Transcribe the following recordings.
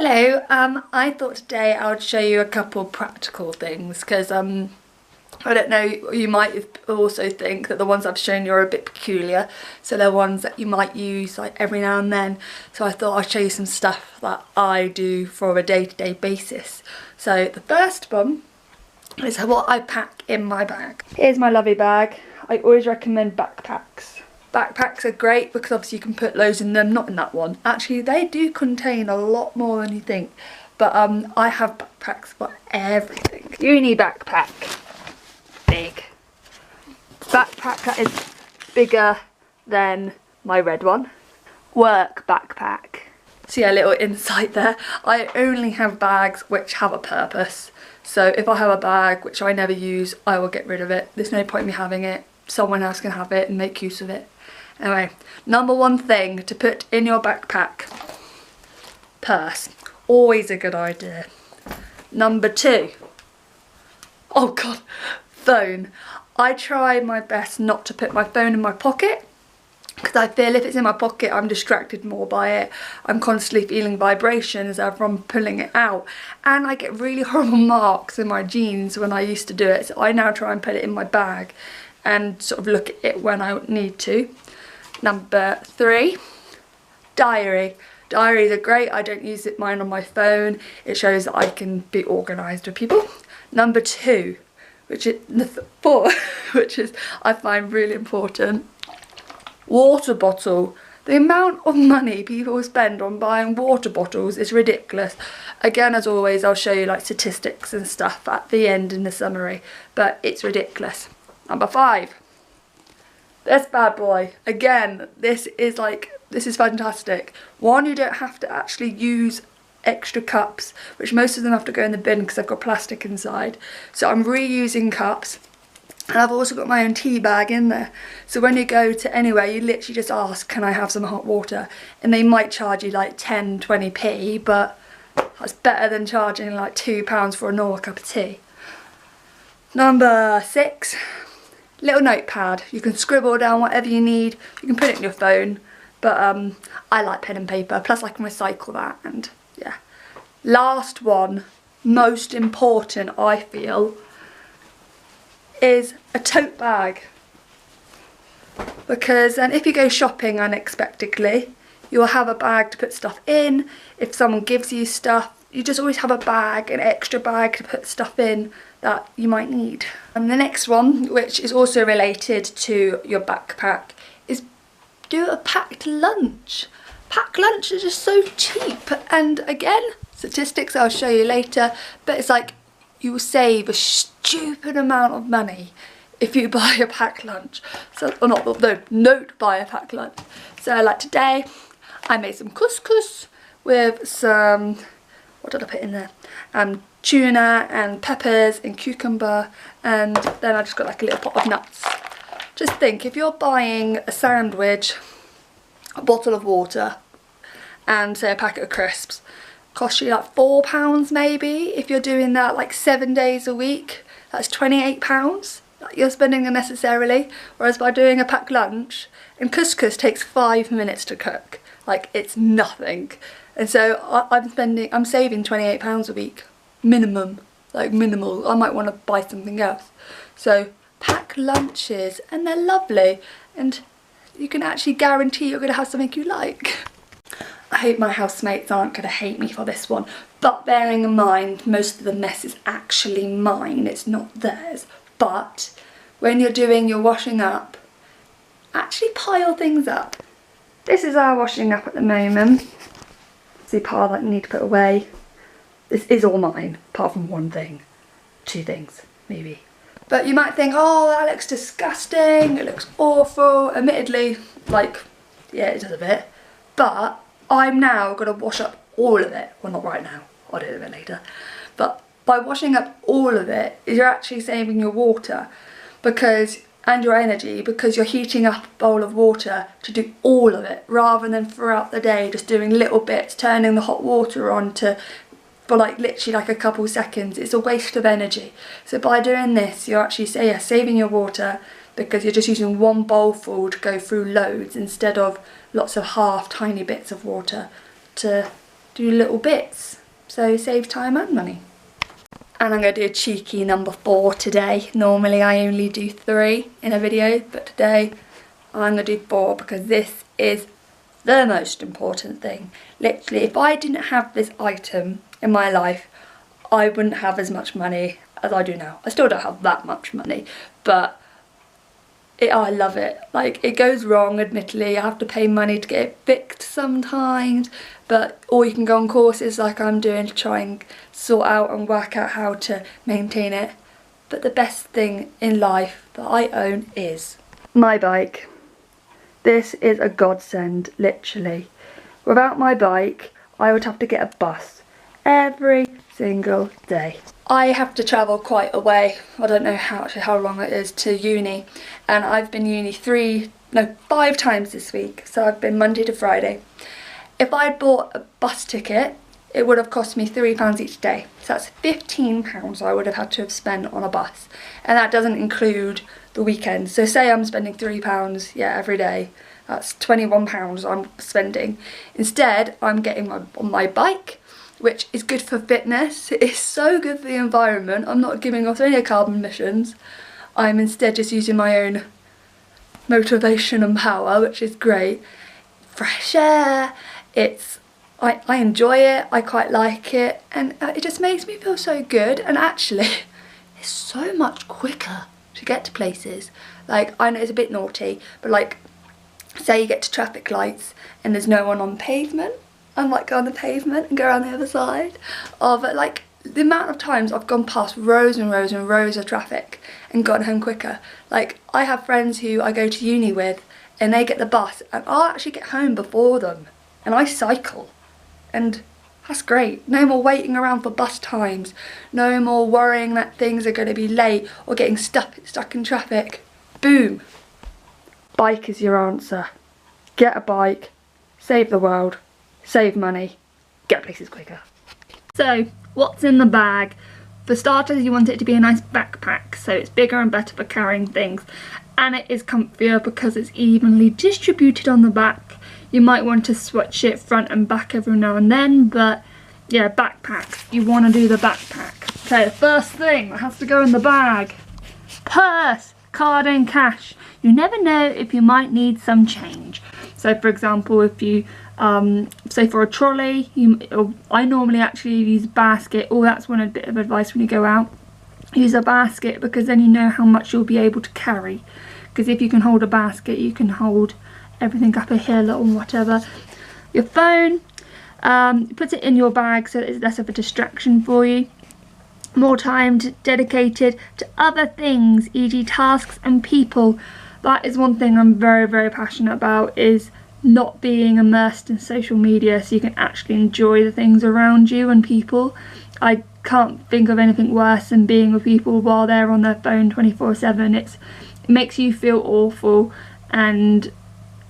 Hello, I thought today I would show you a couple practical things because I don't know, you might also think that the ones I've shown you are a bit peculiar, so they're ones that you might use like every now and then. So I thought I'd show you some stuff that I do for a day-to-day basis. So the first one is what I pack in my bag. Here's my lovely bag. I always recommend backpacks. Backpacks are great because obviously you can put loads in them, not in that one. Actually, they do contain a lot more than you think. But I have backpacks for everything. Uni backpack. Big. Backpack that is bigger than my red one. Work backpack. So yeah, a little insight there. I only have bags which have a purpose. So if I have a bag which I never use, I will get rid of it. There's no point in me having it. Someone else can have it and make use of it. Anyway, number one thing to put in your backpack. Purse. Always a good idea. Number two. Oh god. Phone. I try my best not to put my phone in my pocket because I feel if it's in my pocket I'm distracted more by it. I'm constantly feeling vibrations as I'm pulling it out, and I get really horrible marks in my jeans when I used to do it, so I now try and put it in my bag and sort of look at it when I need to. Number three, diary. Diaries are great. I don't use mine on my phone. It shows that I can be organised with people. Number two, which is four, which is I find really important. Water bottle. The amount of money people spend on buying water bottles is ridiculous. Again, as always, I'll show you like statistics and stuff at the end in the summary, but it's ridiculous. Number five. This bad boy. Again, this is fantastic. One, you don't have to actually use extra cups, which most of them have to go in the bin because I've got plastic inside. So I'm reusing cups. And I've also got my own tea bag in there. So when you go to anywhere, you literally just ask, can I have some hot water? And they might charge you like 10, 20p, but that's better than charging like £2 for a normal cup of tea. Number six, little notepad. You can scribble down whatever you need. You can put it in your phone, but I like pen and paper. Plus I can recycle that, and yeah. Last one, most important I feel, is a tote bag. Because and if you go shopping unexpectedly, you'll have a bag to put stuff in. If someone gives you stuff, you just always have a bag, an extra bag to put stuff in that you might need. And the next one, which is also related to your backpack, is do a packed lunch. Packed lunch is just so cheap, and again, statistics I'll show you later, but it's like you will save a stupid amount of money if you buy a packed lunch. So, or not, no, don't buy a packed lunch. So like today, I made some couscous with some, what did I put in there? Tuna and peppers and cucumber, and then I just got like a little pot of nuts. Just think, if you're buying a sandwich, a bottle of water, and say a packet of crisps, cost you like £4 maybe. If you're doing that like 7 days a week, that's £28 that you're spending unnecessarily. Whereas by doing a packed lunch, and couscous takes 5 minutes to cook, like it's nothing. And so I'm saving £28 a week, minimum, like minimal. I might want to buy something else. So pack lunches, and they're lovely, and you can actually guarantee you're going to have something you like. I hope my housemates aren't going to hate me for this one, but bearing in mind most of the mess is actually mine, it's not theirs. But when you're doing your washing up, actually pile things up. This is our washing up at the moment. See, pile that you need to put away. This is all mine, apart from one thing, two things maybe. But you might think, oh, that looks disgusting, it looks awful. Admittedly, like, yeah, it does a bit, but I'm now going to wash up all of it. Well, not right now, I'll do it a bit later. But by washing up all of it, you're actually saving your water and your energy, because you're heating up a bowl of water to do all of it, rather than throughout the day just doing little bits, turning the hot water on for like literally like a couple seconds. It's a waste of energy. So by doing this, you're actually saving your water, because you're just using one bowl full to go through loads instead of lots of half tiny bits of water to do little bits, so save time and money. And I'm going to do a cheeky number 4 today. Normally I only do 3 in a video, but today I'm going to do 4 because this is the most important thing. Literally, if I didn't have this item in my life, I wouldn't have as much money as I do now. I still don't have that much money, but I love it. Like, it goes wrong, admittedly. I have to pay money to get it fixed sometimes, or you can go on courses like I'm doing to try and sort out and work out how to maintain it. But the best thing in life that I own is my bike. This is a godsend, literally. Without my bike, I would have to get a bus every single day. I have to travel quite a way. I don't know how long it is to uni, and I've been uni 5 times this week, so I've been Monday to Friday. If I'd bought a bus ticket, it would have cost me £3 each day, so that's £15 I would have had to have spent on a bus, and that doesn't include the weekends. So say I'm spending £3 every day, that's £21 I'm spending. Instead, I'm getting on my bike, which is good for fitness. It is so good for the environment. I'm not giving off any carbon emissions. I'm instead just using my own motivation and power, which is great. Fresh air, I enjoy it, I quite like it, and it just makes me feel so good. And actually, it's so much quicker to get to places. Like, I know it's a bit naughty, but like, say you get to traffic lights and there's no one on the pavement, I might go on the pavement and go around the other side. But like, the amount of times I've gone past rows and rows and rows of traffic and gotten home quicker. Like, I have friends who I go to uni with and they get the bus and I'll actually get home before them, and I cycle, and that's great. No more waiting around for bus times, no more worrying that things are going to be late or getting stuck in traffic. Boom. Bike is your answer. Get a bike, save the world, save money, get places quicker. So, what's in the bag? For starters, you want it to be a nice backpack, so it's bigger and better for carrying things, and it is comfier because it's evenly distributed on the back. You might want to switch it front and back every now and then, but yeah, backpack, you want to do the backpack. So the first thing that has to go in the bag: purse, card and cash. You never know if you might need some change. So for example, if you say for a trolley, I normally actually use a basket. That's one bit of advice when you go out. Use a basket, because then you know how much you'll be able to carry. Because if you can hold a basket, you can hold everything up a hill or whatever. Your phone, put it in your bag so it's less of a distraction for you. More time dedicated to other things, e.g. tasks and people. That is one thing I'm very, very passionate about, is not being immersed in social media so you can actually enjoy the things around you and people. I can't think of anything worse than being with people while they're on their phone 24/7. It makes you feel awful, and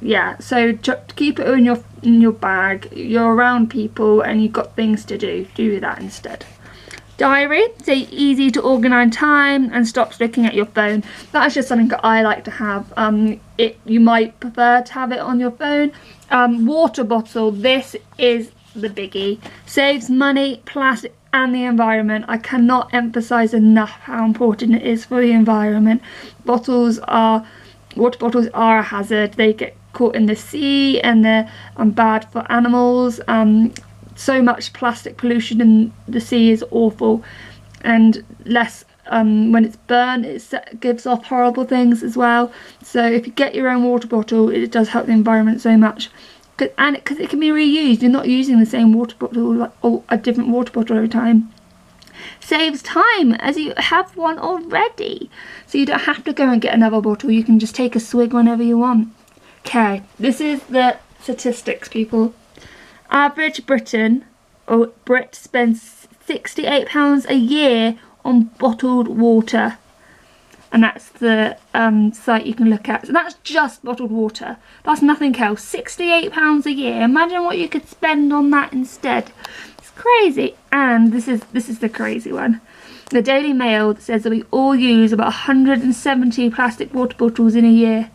yeah, so keep it in your bag. You're around people and you've got things to do that instead. Diary, so easy to organise time and stops looking at your phone. That's just something that I like to have. You might prefer to have it on your phone. Water bottle, this is the biggie. Saves money, plastic and the environment. I cannot emphasise enough how important it is for the environment. Water bottles are a hazard. They get caught in the sea and they're bad for animals. So much plastic pollution in the sea is awful, and when it's burned, it gives off horrible things as well. So if you get your own water bottle, it does help the environment so much, because it can be reused. You're not using the same water bottle or a different water bottle every time. Saves time, as you have one already, so you don't have to go and get another bottle. You can just take a swig whenever you want. Okay, this is the statistics, people. Average Brit spends £68 a year on bottled water, and that's the site you can look at. So that's just bottled water, that's nothing else. £68 a year. Imagine what you could spend on that instead. It's crazy. And this is the crazy one. The Daily Mail says that we all use about 170 plastic water bottles in a year.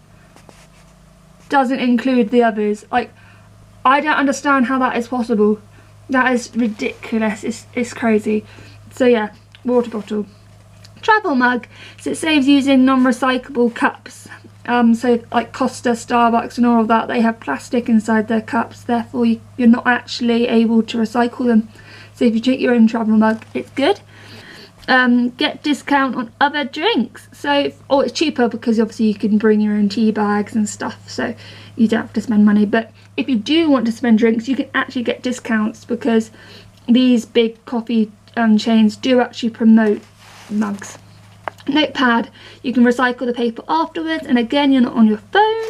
Doesn't include the others. Like, I don't understand how that is possible. That is ridiculous. It's crazy. So yeah, water bottle. Travel mug. So it saves using non-recyclable cups. So like Costa, Starbucks and all of that, they have plastic inside their cups, therefore you're not actually able to recycle them. So if you take your own travel mug, it's good. Get discount on other drinks. So, or it's cheaper because obviously you can bring your own tea bags and stuff, so you don't have to spend money. But if you do want to spend drinks, you can actually get discounts because these big coffee chains do actually promote mugs. Notepad, you can recycle the paper afterwards, and again, you're not on your phone.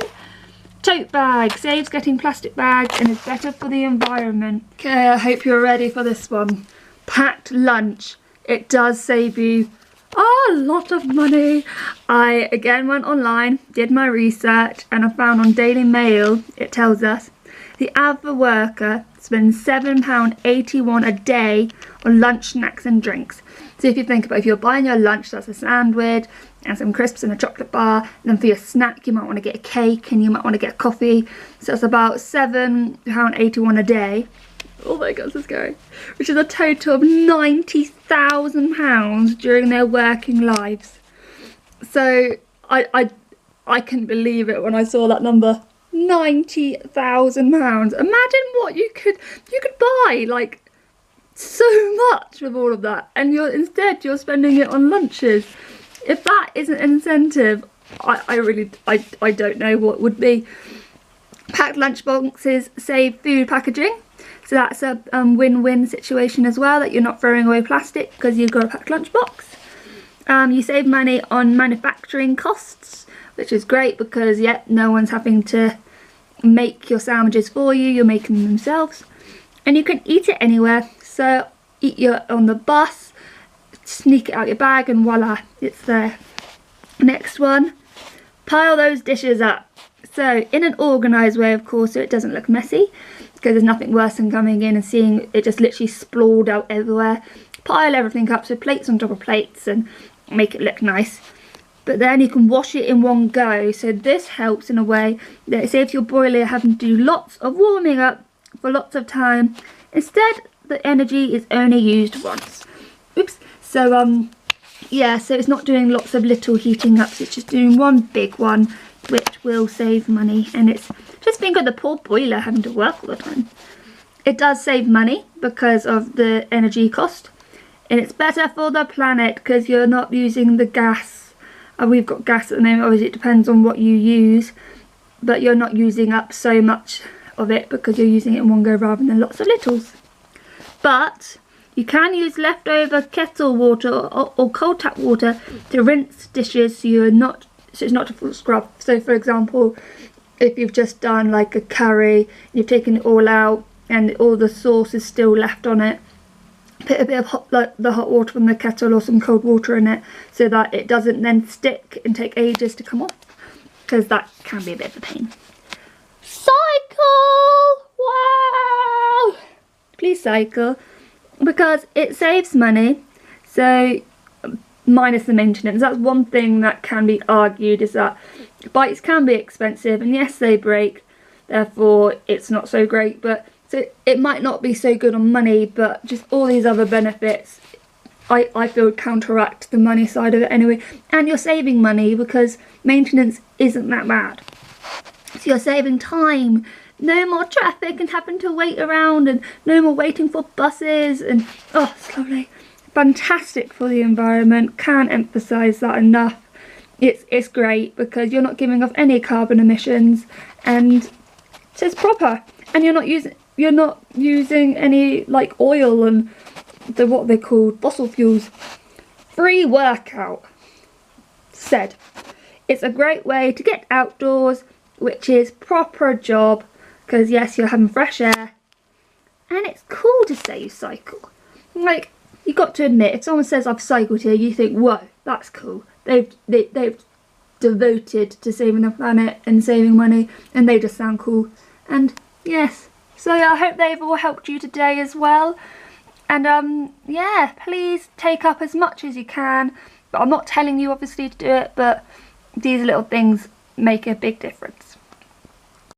Tote bag, saves getting plastic bags and is better for the environment. Okay, I hope you're ready for this one. Packed lunch. It does save you a lot of money. I again went online, did my research, and I found on Daily Mail, it tells us, the average worker spends £7.81 a day on lunch, snacks and drinks. So if you think about, if you're buying your lunch, that's a sandwich and some crisps and a chocolate bar, and then for your snack you might want to get a cake and you might want to get a coffee. So it's about £7.81 a day. Oh my god, this is scary. Which is a total of £90,000 during their working lives. So I couldn't believe it when I saw that number. £90,000. Imagine what you could buy, like, so much with all of that, and instead you're spending it on lunches. If that isn't incentive, I don't know what would be. Packed lunch boxes save food packaging, so that's a win-win situation as well, that you're not throwing away plastic because you've got a packed lunch box. You save money on manufacturing costs, which is great because no one's having to make your sandwiches for you, you're making them themselves. And you can eat it anywhere, so eat on the bus, sneak it out your bag and voila, it's there. Next one, pile those dishes up. So in an organised way, of course, so it doesn't look messy, because there's nothing worse than coming in and seeing it just literally sprawled out everywhere. Pile everything up, so plates on top of plates, and make it look nice. But then you can wash it in one go, so this helps in a way that it saves your boiler having to do lots of warming up for lots of time. Instead, the energy is only used once. Oops. So yeah, so it's not doing lots of little heating ups, it's just doing one big one, which will save money. And it's just being got the poor boiler having to work all the time. It does save money because of the energy cost, and it's better for the planet because you're not using the gas. We've got gas at the moment, obviously it depends on what you use, but you're not using up so much of it because you're using it in one go rather than lots of littles. But you can use leftover kettle water or cold tap water to rinse dishes, so it's not a full scrub. So for example, if you've just done like a curry, you've taken it all out and all the sauce is still left on it, put a bit of the hot water from the kettle or some cold water in it, so that it doesn't then stick and take ages to come off, because that can be a bit of a pain. Cycle! Wow! Please cycle, because it saves money. So minus the maintenance, that's one thing that can be argued, is that bikes can be expensive, and yes, they break, therefore it's not so great. But so it might not be so good on money, but just all these other benefits I feel counteract the money side of it anyway. And you're saving money because maintenance isn't that bad. So you're saving time, no more traffic and having to wait around, and no more waiting for buses, and oh, it's lovely. Fantastic for the environment, can't emphasise that enough. It's great because you're not giving off any carbon emissions, and it's proper, and you're not using any like oil and what they call fossil fuels. Free workout. Said. It's a great way to get outdoors, which is proper job, because yes, you're having fresh air, and it's cool to say you cycle. Like, you got to admit, if someone says I've cycled here, you think, whoa, that's cool. They've devoted to saving the planet and saving money, and they just sound cool. And yes, so yeah, I hope they've all helped you today as well. And yeah, please take up as much as you can. But I'm not telling you obviously to do it, but these little things make a big difference.